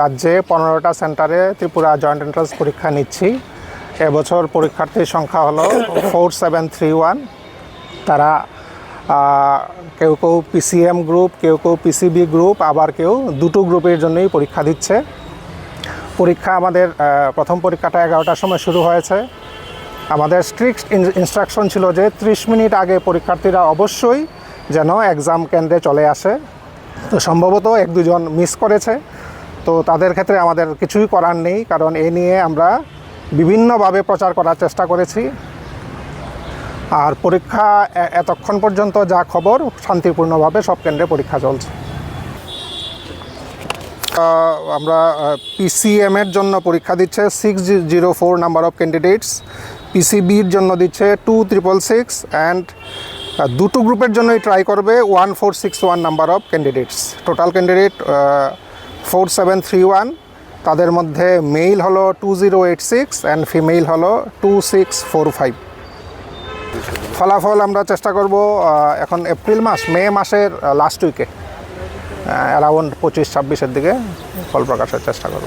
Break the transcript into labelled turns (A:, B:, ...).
A: রাজ্যে 15টা সেন্টারে Tripura joint entrance পরীক্ষা নিচ্ছি। এবছর পরীক্ষার্থীর সংখ্যা হলো 4731। তারা কেউ কেউ পিসিএম গ্রুপ, কেউ কেউ পিসিবি গ্রুপ, আবার কেউ দুটো গ্রুপের জন্যই পরীক্ষা দিচ্ছে। পরীক্ষা আমাদের প্রথম পরীক্ষাটা 11টার সময় শুরু হয়েছে। আমাদের স্ট্রিক্ট ইনস্ট্রাকশন ছিল যে 30 মিনিট আগে পরীক্ষার্থীরা অবশ্যই যেন এক্সাম কেন্দ্রে চলে আসে। তো সম্ভবত 1-2 জন মিস করেছে, তো তাদের ক্ষেত্রে আমাদের কিছুই করার নেই, কারণ এ নিয়ে আমরা বিভিন্নভাবে প্রচার করার চেষ্টা করেছি। আর পরীক্ষা এতক্ষণ পর্যন্ত যা খবর, শান্তিপূর্ণভাবে সব কেন্দ্রে পরীক্ষা চলছে। আমরা পিসিএমের জন্য পরীক্ষা দিচ্ছে 604 নাম্বার অফ ক্যান্ডিডেটস, পিসিবির জন্য দিচ্ছে 2666, অ্যান্ড দুটো গ্রুপের জন্যই ট্রাই করবে 1461 number of candidates. Total candidate 4731। তাদের মধ্যে মেল হলো 2086 অ্যান্ড ফিমেল হলো 2645। ফলাফল আমরা চেষ্টা করব এখন মে মাসের লাস্ট উইকে, অ্যারাউন্ড 25-26-এর দিকে ফল প্রকাশের চেষ্টা করব।